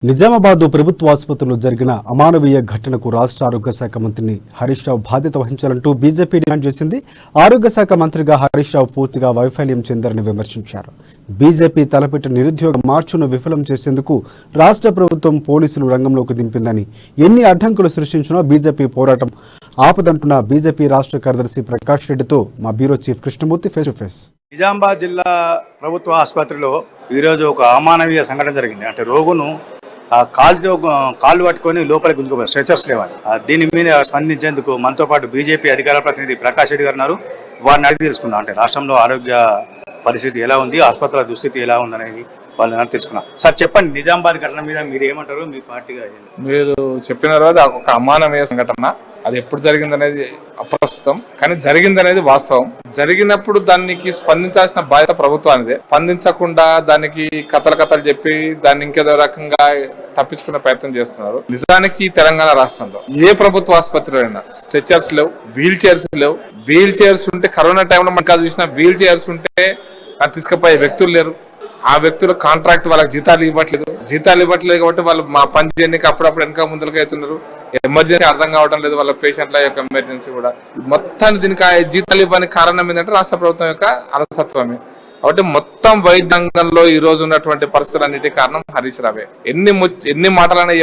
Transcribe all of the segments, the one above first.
నిజామాబాద్ ప్రభుత్వ ఆసుపత్రిలో జరిగిన అమానవీయ ఘటనకు రాష్ట్ర ఆరోగ్య శాఖ మంత్రిని హరీష్ రావు బాధ్యత వహించాలంటూ బీజేపీ డిమాండ్ చేసింది. ఆరోగ్య శాఖ మంత్రిగా హరీష్ రావు పూర్తిగా వైఫల్యం చెందారని విమర్శించారు. బీజేపీ తలపెట్టిన నిరుద్యోగ మార్చును విఫలం చేసేందుకు రాష్ట్ర ప్రభుత్వం పోలీసులు రంగంలోకి దింపిందని, ఎన్ని అడ్డంకులు సృష్టించినా బీజేపీ పోరాటం ఆపదంటున్న బీజేపీ రాష్ట్ర కార్యదర్శి ప్రకాష్ రెడ్డితో మా bureau chief Krishnamurthy face to face. Nizamabad జిల్లా ప్రభుత్వ ఆసుపత్రిలో ఈరోజు ఒక అమానవీయ సంఘటన జరిగింది. అంటే రోగును కాళ్ళు పట్టుకొని లోపలికి గుంజుకోవాలి, స్ట్రెచర్స్ లేవాలి. దీని మీద స్పందించేందుకు మనతో పాటు బీజేపీ అధికార ప్రతినిధి ప్రకాష్ రెడ్డి గారు ఉన్నారు. వారిని అడిగి తెలుసుకుందాం. అంటే రాష్ట్రంలో ఆరోగ్య పరిస్థితి ఎలా ఉంది, ఆసుపత్రుల దుస్థితి ఎలా ఉందనేది వాళ్ళని అడిగి తెలుసుకున్నాం. సార్ చెప్పండి, నిజామాబాద్ ఘటన మీద మీరు ఏమంటారు? మీ పార్టీగా మీరు చెప్పిన రోజు ఒక అమానవీయ సంఘటన, అది ఎప్పుడు జరిగిందనేది అప్రస్తుతం, కానీ జరిగిందనేది వాస్తవం. జరిగినప్పుడు దానికి స్పందించాల్సిన బాధ్యత ప్రభుత్వానిదే. స్పందించకుండా దానికి కథలు చెప్పి దాన్ని ఇంకేదో రకంగా తప్పించుకునే ప్రయత్నం చేస్తున్నారు. నిజానికి తెలంగాణ రాష్ట్రంలో ఏ ప్రభుత్వ ఆసుపత్రిలో అయినా స్ట్రెచర్స్ లేవు, వీల్ చైర్స్ లేవు. వీల్ చైర్స్ ఉంటే కరోనా టైంలో మనకు చూసిన వీల్ చైర్స్ ఉంటే తీసుకుపోయే వ్యక్తులు లేరు. ఆ వ్యక్తులు కాంట్రాక్ట్ వాళ్ళకి జీతాలు ఇవ్వట్లేదు కాబట్టి వాళ్ళు మా పని చేయడానికి అప్పుడప్పుడు వెనక ముందుకు అవుతున్నారు. ఎమర్జెన్సీ అర్థం కావడం లేదు వాళ్ళ పేషెంట్ల యొక్క ఎమర్జెన్సీ కూడా. మొత్తాన్ని దీనికి జీతాలు ఇవ్వడానికి కారణం ఏంటంటే రాష్ట్ర ప్రభుత్వం యొక్క అలసత్వమే. కాబట్టి మొత్తం వైద్య రంగంలో ఈ రోజు ఉన్నటువంటి పరిస్థితులన్నిటి కారణం హరీష్ రావే. ఎన్ని మాటలైనా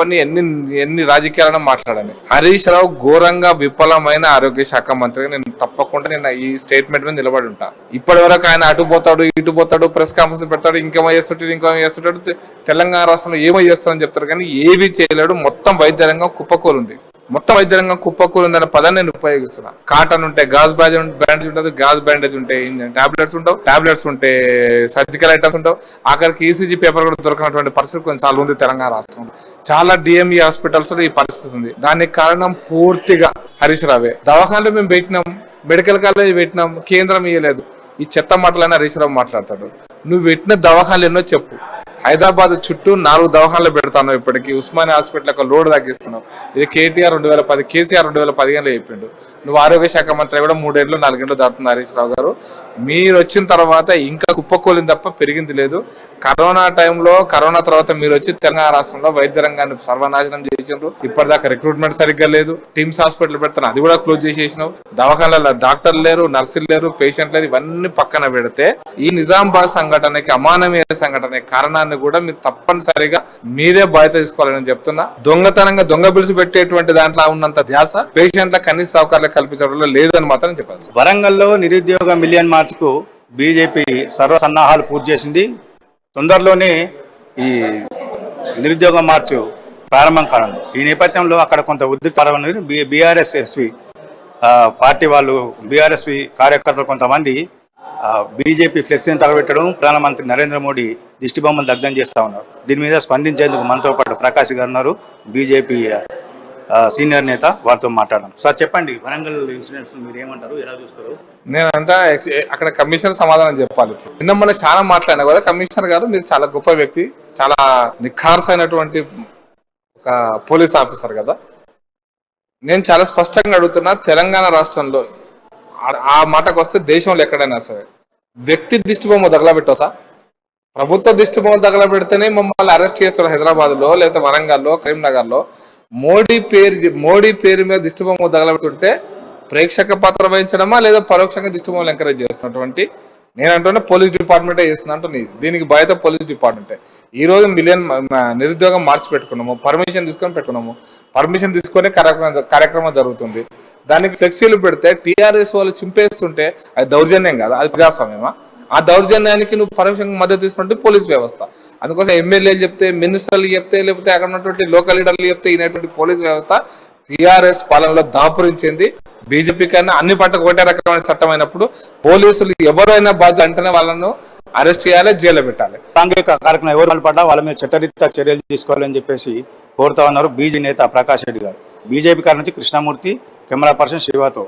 ఎన్ని రాజకీయాలను మాట్లాడని హరీష్ రావు ఘోరంగా విఫలమైన ఆరోగ్య శాఖ మంత్రిగా నేను ఈ స్టేట్మెంట్ మీద నిలబడి ఉంటా. ఇప్పటి వరకు ఆయన అటు పోతాడు ఇటు పోతాడు, ప్రెస్ కాన్ఫరెన్స్ పెడతాడు, ఇంకేమో చేస్తుంటాడు. తెలంగాణ రాష్ట్రంలో ఏమో చేస్తాడని చెప్తారు కానీ ఏవి చేయలేడు. మొత్తం వైద్య రంగం కుప్పకూలుంది. ఉందనే పదాన్ని నేను ఉపయోగిస్తున్నా. కాటన్ ఉంటే గాజ్ బ్యాండేజ్ ఉంటుంది, గాజ్ బ్యాండేజ్ ఉంటే టాబ్లెట్స్ ఉంటే సర్జికల్ ఐటమ్స్ ఉంటావు. ఆఖరికి ఈసీజీ పేపర్ కూడా దొరకనటువంటి పరిస్థితి కొన్నిసార్లు ఉంది తెలంగాణ రాష్ట్రంలో. చాలా డిఎంఈ హాస్పిటల్స్ లో ఈ పరిస్థితి ఉంది. దానికి కారణం పూర్తిగా హరీష్ రావే. దవాఖానలో మేము పెట్టినాం, మెడికల్ కాలేజ్ పెట్టినాం, కేంద్రం ఇయ్యలేదు. ఈ చెత్త మాటలైనా హరీష్ రావు మాట్లాడతాడు. నువ్వు పెట్టిన దవాఖానలు ఎన్నో చెప్పు. హైదరాబాద్ చుట్టూ 4 దవాఖానలు పెడతాను. ఇప్పటికి ఉస్మానియా హాస్పిటల్ ఒక లోడ్ తగ్గిస్తున్నావు. ఇది కేటీఆర్ 2010, కేసీఆర్ 2015లో చెప్పిండు. నువ్వు ఆరోగ్య శాఖ మంత్రి కూడా 3 ఏళ్ళు 4 ఏళ్ళు దాటుతుంది హరీష్ రావు గారు. మీరు వచ్చిన తర్వాత ఇంకా కుప్పకూలింది తప్ప పెరిగింది లేదు. కరోనా తర్వాత మీరు వచ్చి తెలంగాణ రాష్ట్రంలో వైద్య రంగాన్ని సర్వనాశనం చేసిండ్రు. ఇప్పటిదాకా రిక్రూట్మెంట్ సరిగ్గా లేదు. టిమ్స్ హాస్పిటల్ పెడతాను, అది కూడా క్లోజ్ చేసేసినావు. దవాఖానలో డాక్టర్లు లేరు, నర్సులు లేరు, పేషెంట్ లేరు. ఇవన్నీ పక్కన పెడితే ఈ నిజామాబాద్ సంఘటనకి, అమానవీయ సంఘటన కారణాన్ని కూడా మీరు తప్పనిసరిగా మీరే బాధ్యత తీసుకోవాలని చెప్తున్నా. దొంగ బిల్స్ పెట్టేటువంటి దాంట్లో ఉన్నంత ధ్యాస పేషెంట్ల కనీస సౌకర్యాలు కల్పించడంలో లేదని మాత్రం చెప్పాలి. వరంగల్లో నిరుద్యోగ మిలియన్ మార్చ్ కు బీజేపీ సర్వ సన్నాహాలు పూర్తి చేసింది. తొందరలోనే ఈ నిరుద్యోగ మార్చు ప్రారంభం కానుంది. ఈ నేపథ్యంలో అక్కడ కొంత ఉద్రిక్తత బీఆర్ఎస్వి పార్టీ వాళ్ళు, బీఆర్ఎస్వి కార్యకర్తలు కొంతమంది బీజేపీ ఫ్లెక్సీని తగలబెట్టడం, ప్రధానమంత్రి నరేంద్ర మోడీ దిష్టిబొమ్మను దగ్ధం చేస్తా ఉన్నారు. దీని మీద స్పందించేందుకు మనతో పాటు ప్రకాష్ గారు ఉన్నారు, బీజేపీ సీనియర్ నేత. వారితో మాట్లాడడం. సార్ చెప్పండి, వరంగల్ ఇన్సిడెంట్స్ మీరు ఏమంటారు, ఎలా చూస్తారు? నేనంటే అక్కడ కమిషనర్ సమాధానం చెప్పాలి. నిన్న మనం చాలా మాట్లాడినా కదా, కమిషనర్ గారు మీరు చాలా గొప్ప వ్యక్తి, చాలా నిఖార్సైనటువంటి ఒక పోలీస్ ఆఫీసర్ కదా. నేను చాలా స్పష్టంగా అడుగుతున్నా, తెలంగాణ రాష్ట్రంలో ఆ మాటకు వస్తే దేశంలో ఎక్కడైనా సరే వ్యక్తి దిష్టిబొమ్మ తగలబెట్టవసా? ప్రభుత్వ దిష్టిబొమ్మ తగలబెడితేనే మమ్మల్ని అరెస్ట్ చేస్తారు హైదరాబాద్ లో, లేదా వరంగల్లో, కరీంనగర్ లో. మోడీ పేరు మీద దిష్టిబొమ్మ తగలబెడుతుంటే ప్రేక్షక పాత్ర వహించడమా, లేదా పరోక్షంగా దిష్టిబొమ్మలు ఎంకరేజ్ చేస్తున్నటువంటి నేను అంటున్నా పోలీస్ డిపార్ట్మెంటే చేస్తున్నా అంటుంది. దీనికి బాధ్యత పోలీస్ డిపార్ట్మెంటే. ఈ రోజు మిలియన్ నిరుద్యోగం మార్చి పెట్టుకున్నాము, పర్మిషన్ తీసుకొని కార్యక్రమం జరుగుతుంది. దానికి ఫ్లెక్సీలు పెడితే టీఆర్ఎస్ వాళ్ళు చింపేస్తుంటే అది దౌర్జన్యం కదా, అది ప్రజాస్వామ్యమా? ఆ దౌర్జన్యానికి నువ్వు పరోక్షంగా మద్దతు తీసుకుంటే పోలీస్ వ్యవస్థ. అందుకోసం ఎమ్మెల్యేలు చెప్తే, మినిస్టర్లు చెప్తే, లేకపోతే అక్కడ ఉన్నటువంటి లోకల్ లీడర్లు చెప్తే ఈనటువంటి పోలీస్ వ్యవస్థ టీఆర్ఎస్ పాలనలో దాపురించింది. బీజేపీ కన్నా అన్ని పట్టకు ఒకటే రకమైన చట్టం అయినప్పుడు పోలీసులు ఎవరైనా బాధ్యత అంటేనే వాళ్ళను అరెస్ట్ చేయాలి, జైల్లో పెట్టాలి. సాంఘిక కార్యక్రమం ఎవరు పడ్డా వాళ్ళ మీద చట్టరీత్యా చర్యలు తీసుకోవాలని చెప్పేసి కోరుతా ఉన్నారు బీజేపీ నేత ప్రకాష్ రెడ్డి గారు. బీజేపీ కారణం నుంచి కృష్ణమూర్తి, కెమెరా పర్సన్ శివతో.